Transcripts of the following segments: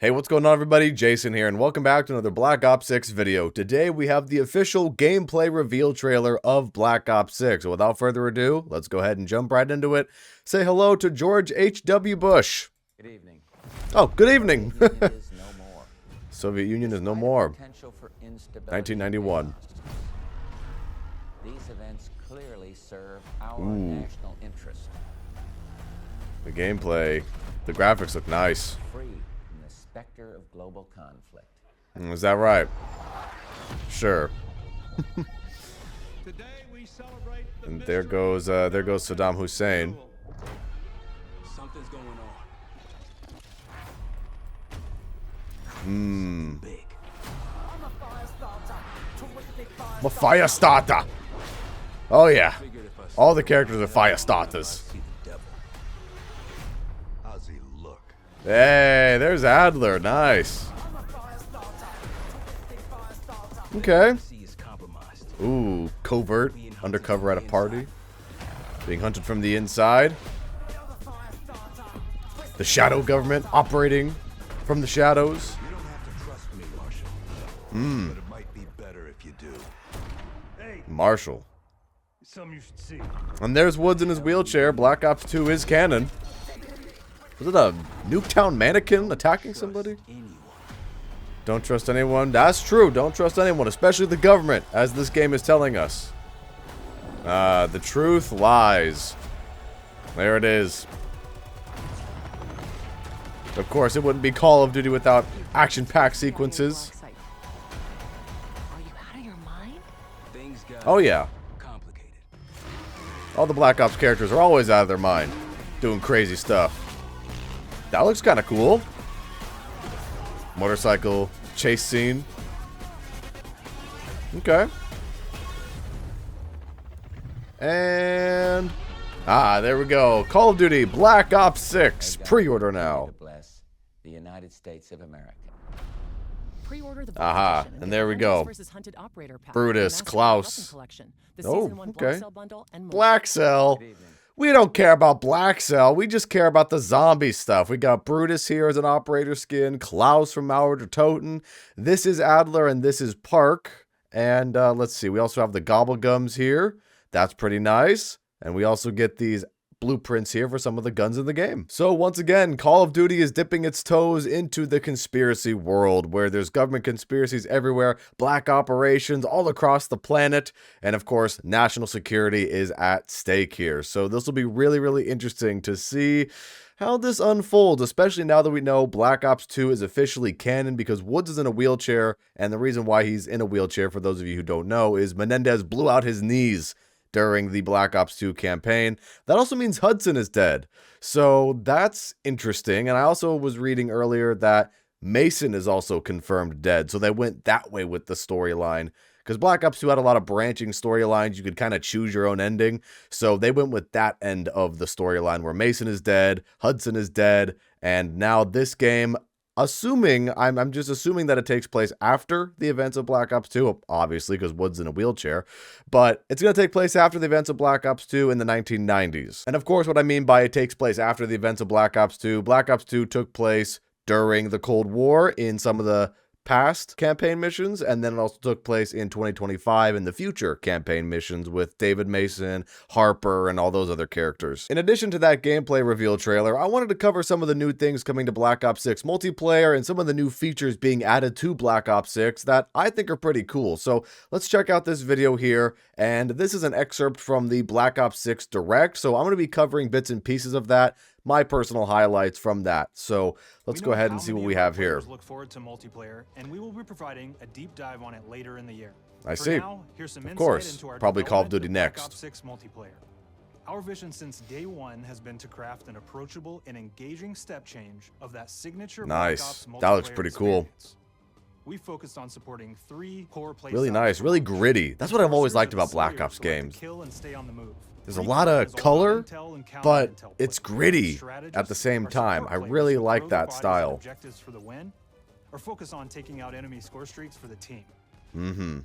Hey, what's going on everybody? Jason here, and welcome back to another Black Ops 6 video. Today we have the official gameplay reveal trailer of Black Ops 6. So without further ado, let's go ahead and jump right into it. Say hello to George H.W. Bush. Good evening. Oh, good evening. Soviet Union is no more. Soviet Union is no more. Potential for instability 1991. These events clearly serve our Ooh. national interest. The gameplay, the graphics look nice. Free from the specter of global conflict. Is that right? Sure. Today we celebrate the And there goes Saddam Hussein. Something's going on. Big. I'm a fire starter. Oh yeah. All the characters are fire starters. See the devil. How's he look? Hey, there's Adler. Nice. Okay. He is compromised. Ooh, covert, undercover at a party. Being hunted from the inside. The shadow government operating from the shadows. You don't have to trust me, Marshal. But it might be better if you do. Hey, Marshall. something you should see. And there's Woods in his wheelchair. Black Ops 2 is canon. Was it a Nuketown mannequin attacking somebody? Don't trust anyone. That's true. Don't trust anyone, especially the government, as this game is telling us. The truth lies. There it is. Of course, it wouldn't be Call of Duty without action-packed sequences. Are you out of your mind? Things got Oh yeah. complicated. All the Black Ops characters are always out of their mind, doing crazy stuff. That looks kind of cool. Motorcycle chase scene. Okay. And there we go. Call of Duty Black Ops 6 pre-order now. To bless the United States of America. Pre-order the Aha, collection and get there we Hunters go. versus Hunted Operator Pack, Brutus, the Master Klaus. Weapon Collection, the Oh, Season 1 okay. Black Cell Bundle, and more. Black Cell. Good evening. We don't care about Black Cell. We just care about the zombie stuff. We got Brutus here as an operator skin. Klaus from Mauer der Toten. This is Adler and this is Park. And let's see. We also have the Gobblegums here. That's pretty nice. And we also get these blueprints here for some of the guns in the game. So once again, Call of Duty is dipping its toes into the conspiracy world where there's government conspiracies everywhere, black operations all across the planet, and of course, national security is at stake here. So this will be really, really interesting to see how this unfolds, especially now that we know Black Ops 2 is officially canon because Woods is in a wheelchair, and the reason why he's in a wheelchair, for those of you who don't know, is Menendez blew out his knees during the Black Ops 2 campaign. That also means Hudson is dead. So that's interesting. And I also was reading earlier that Mason is also confirmed dead. So they went that way with the storyline. Because Black Ops 2 had a lot of branching storylines. You could kind of choose your own ending. So they went with that end of the storyline where Mason is dead, Hudson is dead, and now this game, assuming, I'm just assuming that it takes place after the events of Black Ops 2, obviously, because Wood's in a wheelchair, but it's going to take place after the events of Black Ops 2 in the 1990s. And of course, what I mean by it takes place after the events of Black Ops 2 took place during the Cold War in some of the past campaign missions, and then it also took place in 2025 in the future campaign missions with David Mason, Harper, and all those other characters. In addition to that gameplay reveal trailer, I wanted to cover some of the new things coming to Black Ops 6 multiplayer and some of the new features being added to Black Ops 6 that I think are pretty cool. So let's check out this video here, and this is an excerpt from the Black Ops 6 Direct, so I'm going to be covering bits and pieces of that, my personal highlights from that. So let's go ahead and see what we have here. Look forward to multiplayer, and we will be providing a deep dive on it later in the year. I For see. now, here's some Of insight course. into our Probably Call of development Duty Black next. Ops 6 multiplayer. Our vision since day one has been to craft an approachable and engaging step change of that signature Nice. Black Ops That looks multiplayer pretty cool. experience. We focused on supporting 3 core play Really styles nice, for really launch. gritty. That's what I've always liked about Black Players Ops who like to games. kill and stay on the move. There's a Recon lot of is all color, about intel and counter but intel it's play. gritty Strategists at the same are time. support I players really who like throw their that bodies at style. Objectives for the win, or focus on taking out enemy score streaks for the team. Mm-hmm.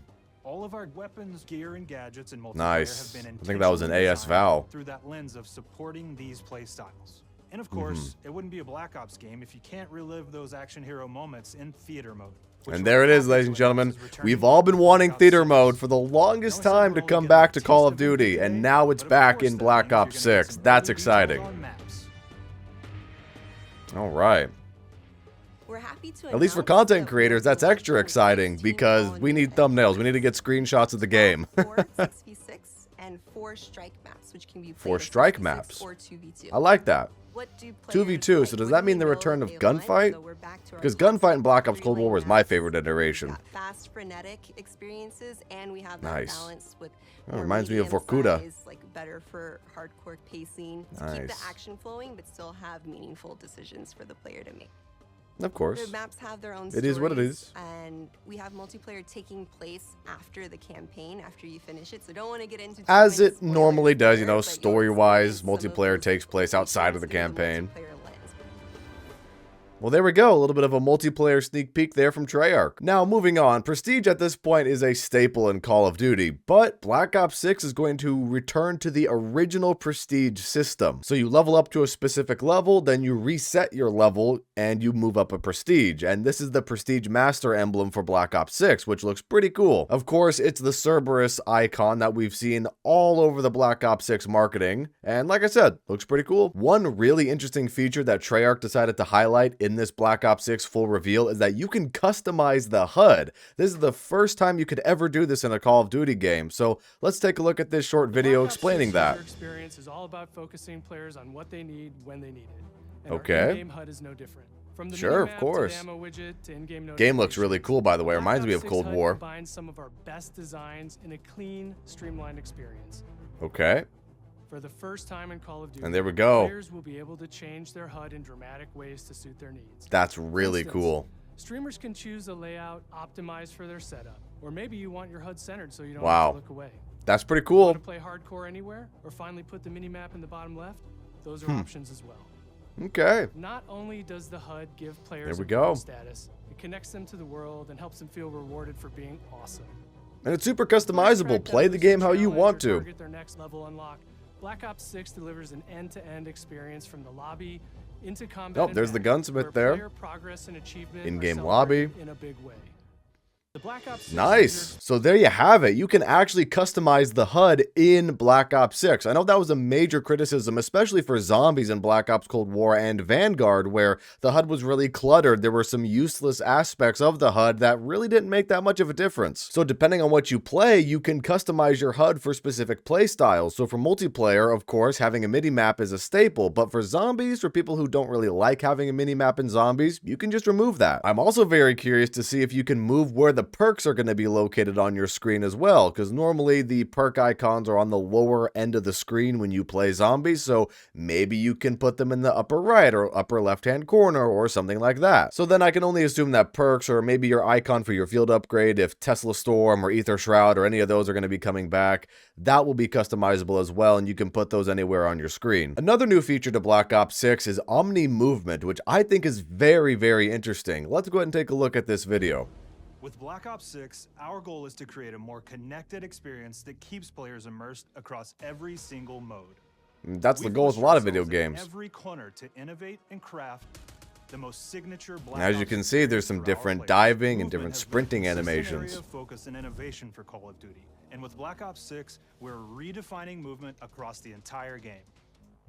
All of our weapons, gear, and gadgets in multiplayer Nice. have been I think that was an intentionally AS designed Val. through that lens of supporting these play styles. And of course, it wouldn't be a Black Ops game if you can't relive those action hero moments in theater mode. which And we're there it is, happy ladies to and gentlemen. announce is returning We've all been wanting Black Ops theater 6. mode for the longest No one said time we're to only come getting back a to Call taste of Duty, today, and now it's but of back course in that Black means you're Ops gonna get 6. some That's early details exciting. on maps. All right. We're happy to At least for announce content that creators, we're that's extra launching exciting 16 because we all-new need thumbnails. We need to get screenshots of the game. 4 6v6 and 4 strike maps, which can be played 4 as strike 6v6 maps. or 2v2. I like that. What do 2v2, players so does like? that mean the What do we return know of they want? gunfight? So we're back to our Because classic gunfight in Black Ops Cold 3-lane War was my maps. favorite We've iteration. got fast, frenetic experiences, and we have that Nice. balance with Oh, more reminds me of medium Vorkuta. size, like better for hardcore pacing to keep the Nice. action flowing, but still have meaningful decisions for the player to make. Of course. The maps have their own It is what it stories, is. and we have multiplayer taking place after the campaign, after you finish it. So don't want to get into too As many it normally does, you spoilers know, there, but you'll story-wise, experience some of multiplayer those takes place outside of the locations through campaign. multiplayer lens. Well, there we go. A little bit of a multiplayer sneak peek there from Treyarch. Now, moving on. Prestige at this point is a staple in Call of Duty, but Black Ops 6 is going to return to the original Prestige system. So you level up to a specific level, then you reset your level, and you move up a Prestige. And this is the Prestige Master emblem for Black Ops 6, which looks pretty cool. Of course, it's the Cerberus icon that we've seen all over the Black Ops 6 marketing. And like I said, looks pretty cool. One really interesting feature that Treyarch decided to highlight in this Black Ops 6 full reveal is that you can customize the HUD. This is the first time you could ever do this in a Call of Duty game. So let's take a look at this short video Black Ops explaining 6 that. user experience is all about focusing players on what they need when they need it. And Okay. Our in-game HUD is no different. From the Sure, of minimap course. To the ammo widget to in-game Game looks really notifications, cool, by the way. Black Reminds me Ops of 6 Cold HUD War. combines some of our best designs in a clean, streamlined experience. Okay. For the first time in Call of Duty, And there we go. players will be able to change their HUD in dramatic ways to suit their needs. That's For really instance, cool. Streamers can choose a layout optimized for their setup, or maybe you want your HUD centered so you don't Wow. have to look away. That's pretty cool. Want to play hardcore anywhere, or finally put the minimap in the bottom left? Those are options as well. Okay. Not only does the HUD give players There we a go. pro status, it connects them to the world and helps them feel rewarded for being awesome. And it's super Players customizable. track Play down the who's game how you challenge want or to. target their next level unlock. Black Ops 6 delivers an end-to-end experience from the lobby into combat. Oh, and there's the back, gunsmith where there. player progress and achievement In-game are lobby. celebrated in a big way. The Black Ops 6 Nice. So there you have it. You can actually customize the HUD in Black Ops 6. I know that was a major criticism, especially for zombies in Black Ops Cold War and Vanguard, where the HUD was really cluttered. There were some useless aspects of the HUD that really didn't make that much of a difference. So depending on what you play, you can customize your HUD for specific play styles. So for multiplayer, of course, having a mini-map is a staple, but for zombies, for people who don't really like having a mini-map in zombies, you can just remove that. I'm also very curious to see if you can move where the perks are going to be located on your screen as well, because normally the perk icons are on the lower end of the screen when you play zombies, so maybe you can put them in the upper right or upper left hand corner or something like that. So then I can only assume that perks, or maybe your icon for your field upgrade, if Tesla Storm or Ether Shroud or any of those are going to be coming back, that will be customizable as well, and you can put those anywhere on your screen. Another new feature to Black Ops 6 is Omnimovement, which I think is very, very interesting. Let's go ahead and take a look at this video. With Black Ops 6, our goal is to create a more connected experience that keeps players immersed across every single mode. That's the We've goal with a pushed lot of video ourselves in games. every corner to innovate and craft the most signature Black As you Ops can see, there's experience some for our different players. diving and Movement different has been a sprinting consistent animations. area of focus and innovation for Call of Duty. And with Black Ops 6, we're redefining movement across the entire game.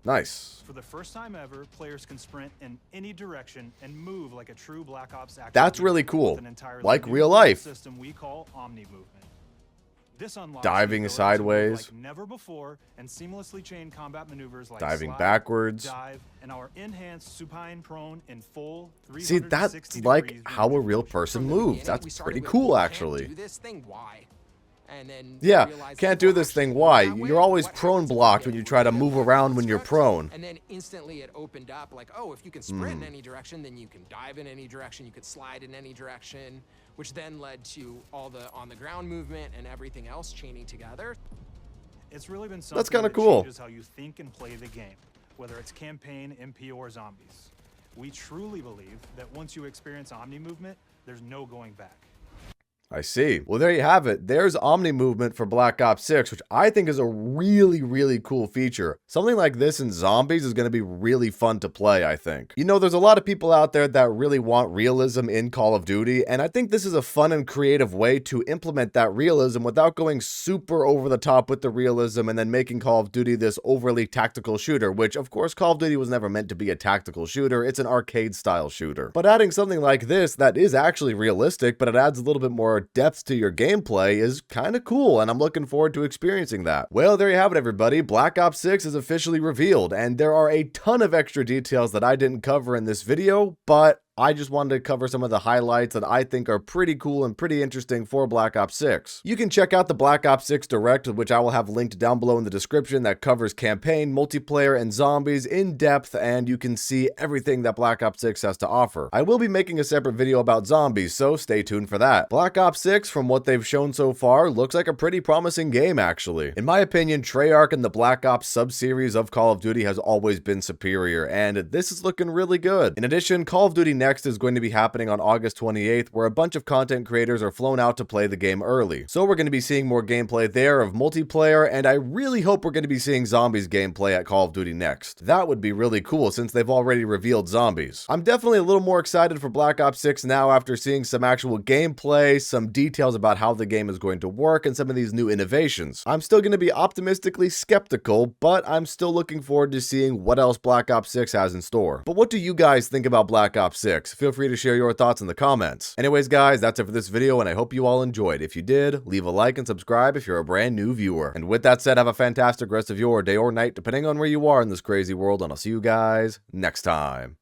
Nice. For the first time ever, players can sprint in any direction and move like a true Black Ops action That's hero really with cool. an entirely Like new real movement life. system we call Omnimovement. This unlocks Diving the ability to move sideways. like never before and seamlessly chain combat maneuvers like Diving slide, backwards. dive, and our enhanced supine prone in full See, 360 that's like degrees how a range of real motion. person From the moves. beginning, That's we started pretty with, cool, "We can't actually. do this thing, why?" And then Yeah, realized can't people do this actually thing. move Why? that way. You're always What prone happens if blocked get when you try to rid of move that around when you're construct? prone. And then instantly it opened up like, oh, if you can sprint in any direction, then you can dive in any direction, you could slide in any direction, which then led to all the on-the-ground movement and everything else chaining together. It's really been something That's kinda that cool. changes how you think and play the game, whether it's campaign, MP, or zombies. We truly believe that once you experience Omni movement, there's no going back. I see. Well, there you have it. There's Omnimovement for Black Ops 6, which I think is a really, really cool feature. Something like this in zombies is going to be really fun to play, I think. You know, there's a lot of people out there that really want realism in Call of Duty, and I think this is a fun and creative way to implement that realism without going super over the top with the realism and then making Call of Duty this overly tactical shooter, which, of course, Call of Duty was never meant to be a tactical shooter. It's an arcade-style shooter. But adding something like this that is actually realistic, but it adds a little bit more depth to your gameplay is kind of cool, and I'm looking forward to experiencing that. Well, there you have it, everybody. Black Ops 6 is officially revealed, and there are a ton of extra details that I didn't cover in this video, but I just wanted to cover some of the highlights that I think are pretty cool and pretty interesting for Black Ops 6. You can check out the Black Ops 6 Direct, which I will have linked down below in the description, that covers campaign, multiplayer, and zombies in depth, and you can see everything that Black Ops 6 has to offer. I will be making a separate video about zombies, so stay tuned for that. Black Ops 6, from what they've shown so far, looks like a pretty promising game, actually. In my opinion, Treyarch and the Black Ops sub-series of Call of Duty has always been superior, and this is looking really good. In addition, Call of Duty Next is going to be happening on August 28th, where a bunch of content creators are flown out to play the game early. So we're going to be seeing more gameplay there of multiplayer, and I really hope we're going to be seeing zombies gameplay at Call of Duty Next. That would be really cool since they've already revealed zombies. I'm definitely a little more excited for Black Ops 6 now after seeing some actual gameplay, some details about how the game is going to work, and some of these new innovations. I'm still going to be optimistically skeptical, but I'm still looking forward to seeing what else Black Ops 6 has in store. But what do you guys think about Black Ops 6? Feel free to share your thoughts in the comments. Anyways, guys, that's it for this video, and I hope you all enjoyed. If you did, leave a like and subscribe if you're a brand new viewer. And with that said, have a fantastic rest of your day or night, depending on where you are in this crazy world, and I'll see you guys next time.